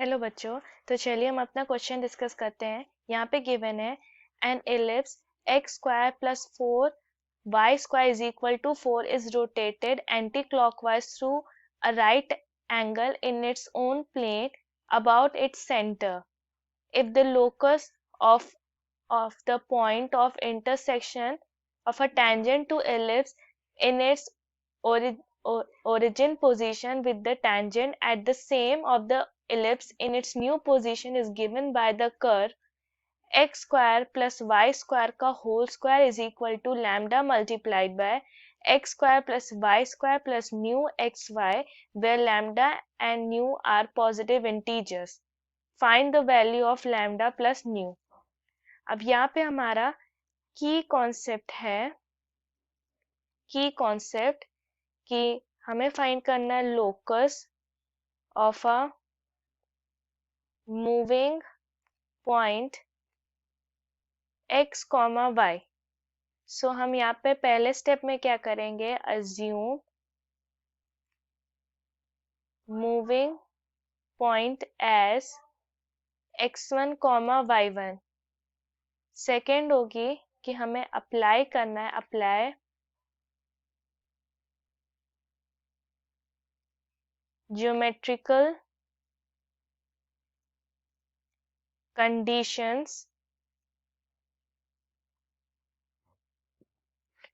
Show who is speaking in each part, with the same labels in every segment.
Speaker 1: Hello बच्चों। तो चलिए हम अपना क्वेश्चन डिस्कस करते हैं। यहाँ पे गिवन है an ellipse x square plus 4 y² is equal to 4 is rotated anti clockwise through a right angle in its own plane about its centre if the locus of the point of intersection of a tangent to ellipse in its origin position with the tangent at the same of the ellipse in its new position is given by the curve x square plus y square का whole square is equal to lambda multiplied by x square plus y square plus nu xy where lambda and nu are positive integers. Find the value of lambda plus nu. अब यहाँ पे हमारा की concept कि हमें find करना है locus of a moving point x, y. So हम यहाँ पे पहले स्टेप में क्या करेंगे, assume moving point as x1, y1. Second होगी कि हमें अप्लाई करना है, apply geometrical conditions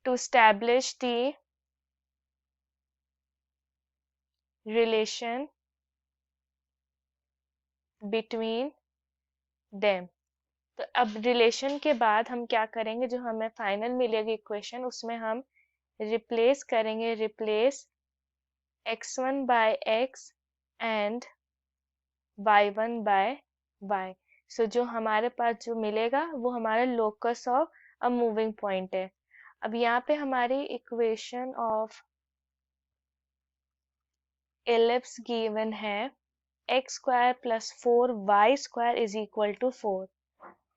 Speaker 1: to establish the relation between them. तो अब रिलेशन के बाद हम क्या करेंगे, जो हमें फाइनल मिलेगी इक्वेशन उसमें हम रिप्लेस करेंगे, replace x1 by x and y1 by y. So जो हमारे पास जो मिलेगा वो हमारा locus of a moving point है. अब यहाँ पे हमारी इक्वेशन ऑफ एलिप्स गिवन है x square plus 4y² is equal to 4.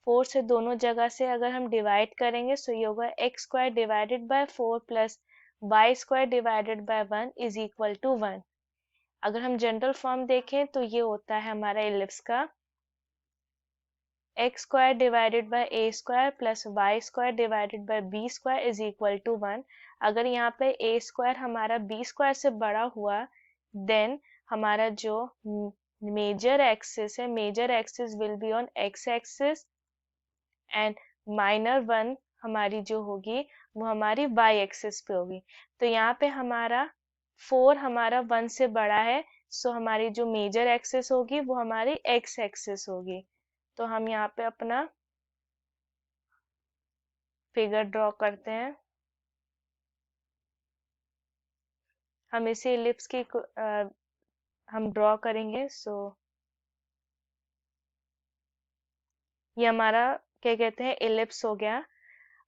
Speaker 1: 4 से दोनों जगह से अगर हम डिवाइड करेंगे तो ये होगा x² divided by 4 plus y² divided by 1 is equal to 1. अगर हम जनरल फॉर्म देखें तो ये होता है हमारा एलिप्स का x² divided by a² plus y² divided by b² is equal to 1. अगर यहाँ पे a² हमारा b² से बड़ा हुआ देन हमारा जो मेजर एक्सिस है, major axis will be on x axis and minor one हमारी जो होगी वो हमारी y एक्सिस पे होगी. तो यहाँ पे हमारा 4 हमारा 1 से बड़ा है, सो हमारी जो मेजर एक्सिस होगी वो हमारी x एक्सिस होगी. तो हम यहाँ पे अपना फिगर ड्रॉ करते हैं. हम इसे एलिप्स की हम ड्रॉ करेंगे. सो ये हमारा क्या कहते हैं, एलिप्स हो गया.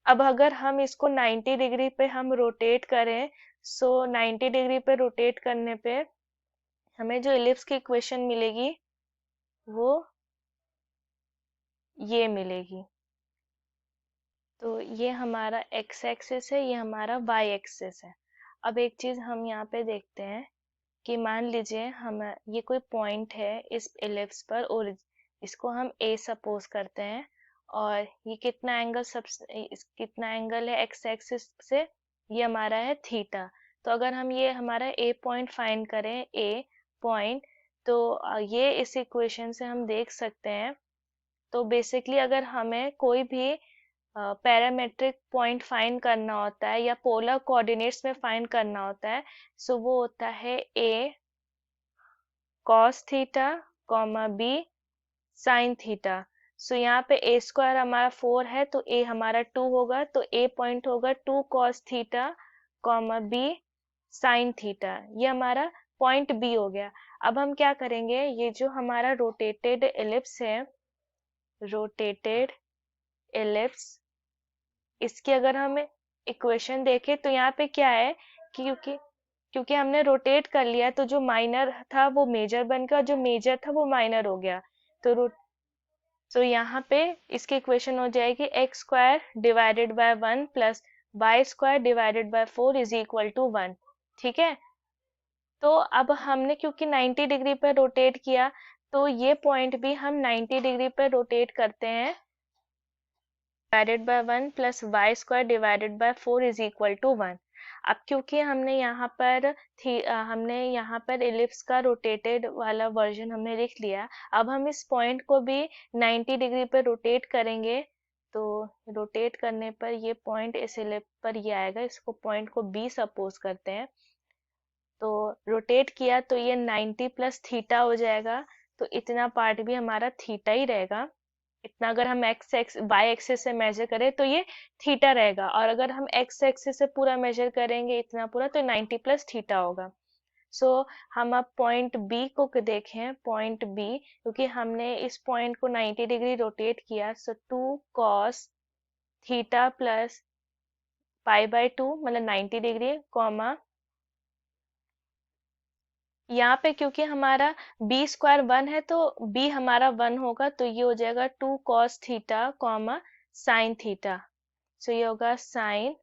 Speaker 1: अब अगर हम इसको 90 डिग्री पे हम रोटेट करें, सो 90 डिग्री पे रोटेट करने पे हमें जो एलिप्स की इक्वेशन मिलेगी वो ये मिलेगी. तो ये हमारा x एक्सिस है, ये हमारा y एक्सिस है. अब एक चीज हम यहाँ पे देखते हैं कि मान लीजिए हम ये कोई पॉइंट है इस एलिप्स पर और इसको हम a सपोज करते हैं और ये कितना एंगल है x एक्सिस से, ये हमारा है थीटा. तो अगर हम ये हमारा a पॉइंट फाइंड करें, a पॉइंट, तो ये इस इक्वेशन से हम देख सकते हैं. तो बेसिकली अगर हमें कोई भी पैरामेट्रिक पॉइंट फाइंड करना होता है या पोलर कोऑर्डिनेट्स में फाइंड करना होता है, सो वो होता है a cos theta comma b sin theta. So यहाँ पे a² हमारा 4 है तो a हमारा 2 होगा, तो a पॉइंट होगा 2 cos theta comma b sin theta. ये हमारा पॉइंट b हो गया. अब हम क्या करेंगे, ये जो हमारा रोटेटेड एलिप्स है, रोटेटेड एलिप्स, इसकी अगर हम इक्वेशन देखें तो यहाँ पे क्या है कि क्योंकि हमने रोटेट कर लिया तो जो माइनर था वो मेजर बन गया और जो मेजर था वो माइनर हो गया. तो यहाँ पे इसकी इक्वेशन हो जाएगी x² divided by 1 plus y² divided by 4 is equal to 1. ठीक है. तो अब हमने क्योंकि 90 डिग्री पर रोटेट किया तो ये पॉइंट भी हम 90 डिग्री पर रोटेट करते हैं, divided by 1 plus y square divided by 4 is equal to 1। अब क्योंकि हमने यहाँ पर इलिप्स का रोटेटेड वाला वर्जन हमने लिख लिया, अब हम इस पॉइंट को भी 90 डिग्री पर रोटेट करेंगे। तो रोटेट करने पर ये पॉइंट इस इलिप्स पर ये आएगा, इसको पॉइंट को बी सपोज करते हैं। तो रोटेट किया तो ये 90 प्लस थीटा हो जाएगा, तो इतना पार्ट भी हमारा थीटा ही रहेगा। इतना अगर हम एक्स वाई एक्सिस से मेजर करें तो ये थीटा रहेगा, और अगर हम एक्स एक्सिस से पूरा मेजर करेंगे इतना पूरा, तो 90 प्लस थीटा होगा। सो हम अब पॉइंट बी को देखें। पॉइंट बी, क्योंकि हमने इस पॉइंट को 90 डिग्री रोटेट किया, सो 2 cos theta plus pi by 2 मतलब 90 डिग्री, कॉमा यहाँ पे क्योंकि हमारा बी स्क्वायर 1 है तो बी हमारा 1 होगा, तो ये हो जाएगा 2 cos theta comma sine theta. So ये होगा sine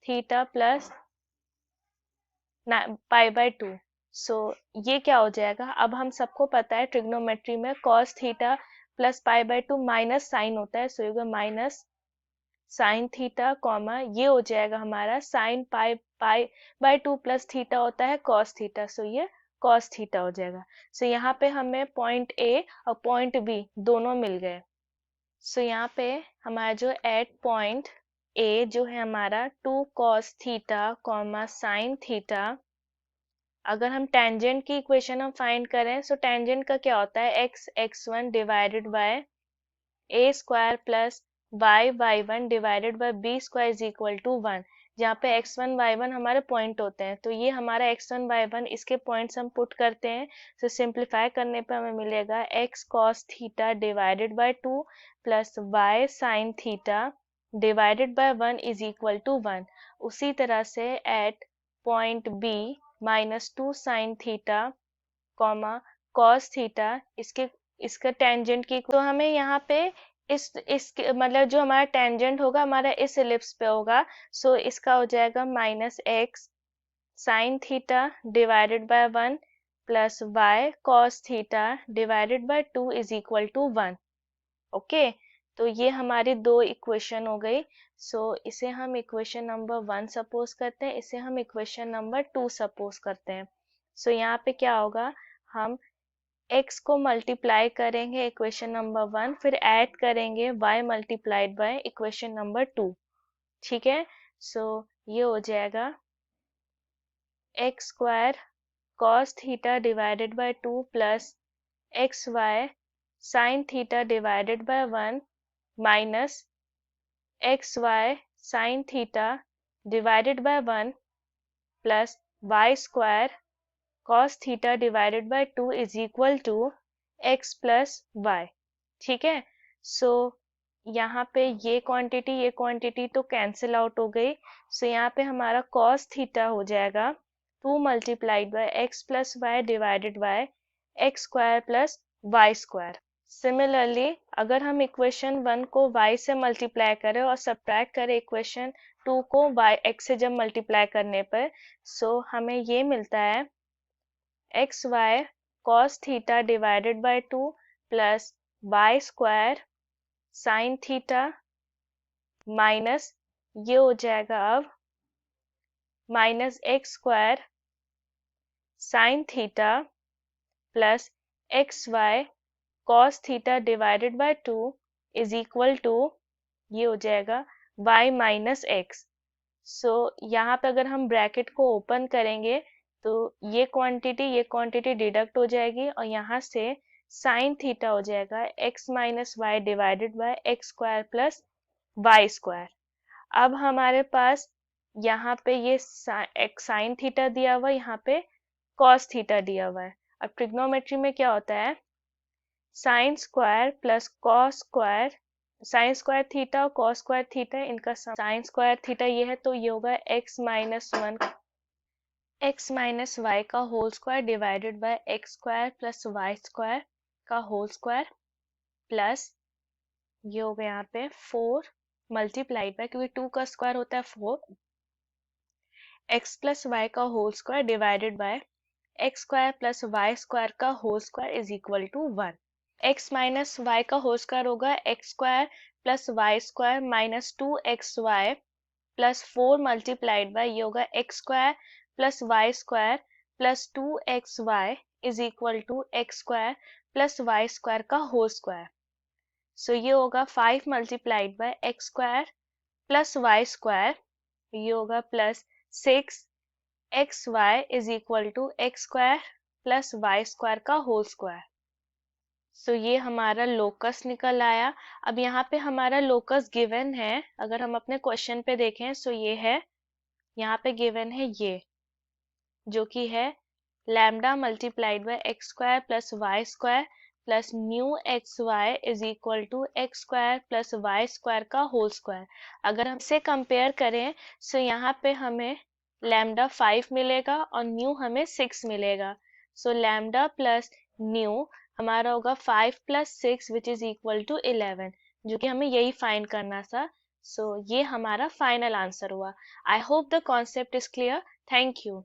Speaker 1: theta plus pi by 2। So ये क्या हो जाएगा, अब हम सबको पता है ट्रिग्नोमेट्री में cos theta plus pi by 2 minus sine होता है, सो ये होगा माइनस साइन थीटा कॉमा ये हो जाएगा हमारा sine pi pi by 2 plus theta होता है कॉस थीटा, सो ये कॉस थीटा हो जाएगा। सो यहाँ पे हमें पॉइंट ए और पॉइंट बी दोनों मिल गए। सो यहाँ पे हमारा जो एट पॉइंट ए जो है हमारा 2 cos theta comma sine theta, अगर हम टेंजेंट की इक्वेशन हम फाइंड करें, सो टेंजेंट का क्या होता है, x1 divided by a square plus y1 divided by b square is equal to 1, जहाँ पे x1 y1 हमारे पॉइंट होते हैं। तो ये हमारा x1 y1 इसके पॉइंट्स हम पुट करते हैं, तो सिंप्लीफाई करने पे हमें मिलेगा x cos theta divided by 2 प्लस y sin theta divided by 1 is equal to 1। उसी तरह से at point b minus 2 sine theta comma cos theta, इसका टेंजेंट की, तो हमें यहाँ पे इस मतलब जो हमारा टेंजेंट होगा हमारा इस इलिप्स पे होगा, सो इसका हो जाएगा minus x sine theta divided by 1 plus y cos theta divided by 2 is equal to 1। Okay, तो ये हमारी दो इक्वेशन हो गई। सो इसे हम इक्वेशन नंबर 1 सपोज करते हैं, इसे हम इक्वेशन नंबर 2 सपोज करते हैं। सो यहाँ पे क्या होगा, हम x को मल्टीप्लाई करेंगे इक्वेशन नंबर 1, फिर ऐड करेंगे y multiplied by equation number 2। ठीक है, सो ये हो जाएगा x square cos theta divided by 2 plus x y sine theta divided by 1 minus x y sine theta divided by 1 plus y square cos theta divided by 2 is equal to x plus y. ठीक है, सो यहाँ पे ये quantity तो cancel out हो गई। सो यहाँ पे हमारा cos थीटा हो जाएगा 2 multiplied by x plus y divided by x square plus y square. Similarly अगर हम इक्वेशन 1 को y से मल्टीप्लाई करें और सब्ट्रैक्ट करें इक्वेशन 2 को y x से जब मल्टीप्लाई करने पर, सो हमें ये मिलता है x y cos theta divided by 2 plus y square sine theta minus ये हो जाएगा अब minus x square sine theta plus x y cos theta divided by 2 is equal to ये हो जाएगा y माइनस एक्स। सो यहाँ पे अगर हम ब्रैकेट को ओपन करेंगे तो ये क्वांटिटी डिडक्ट हो जाएगी, और यहाँ से साइन थीटा हो जाएगा x minus y divided by x square plus y square. अब हमारे पास यहाँ पे ये साइन थीटा दिया हुआ है, यहाँ पे कॉस थीटा दिया हुआ है। अब ट्रिग्नोमेट्री में क्या होता है, sine square plus cos square, sine square theta और कॉस स्क्वायर थीटा इनका साइन स्क्वायर थीटा ये है, तो ये होगा x minus 1 x minus y का whole square divided by x square plus y square का होल स्क्वायर प्लस ये हो गया यहाँ पे 4 मल्टीप्लाइड बाय, क्योंकि 2 का स्क्वायर होता है 4, एक्स प्लस वाई का whole square divided by x square plus y square का whole square is equal to 1। X minus y का होल स्क्वायर होगा x square plus y square minus 2xy plus 4 multiplied by ये होगा x square plus y square plus 2xy is equal to x square plus y square का whole square. So ये होगा 5 multiplied by x square plus y square, ये होगा plus 6 x y is equal to x square plus y square का whole square. So ये हमारा locus निकल आया। अब यहाँ पे हमारा लोकस गिवन है, अगर हम अपने क्वेश्चन पे देखें सो ये है, यहाँ पे गिवन है ये जो कि है lambda multiplied by x square plus y square plus nu x y is equal to x square plus y square का होल स्क्वायर। अगर हम इसे कंपेयर करें सो यहाँ पे हमें लैम्डा 5 मिलेगा और न्यू हमें 6 मिलेगा। सो लैम्डा प्लस न्यू हमारा होगा 5 plus 6 which is equal to 11, जो कि हमें यही फाइंड करना था। सो ये हमारा फाइनल आंसर हुआ। I hope the concept is clear. Thank you.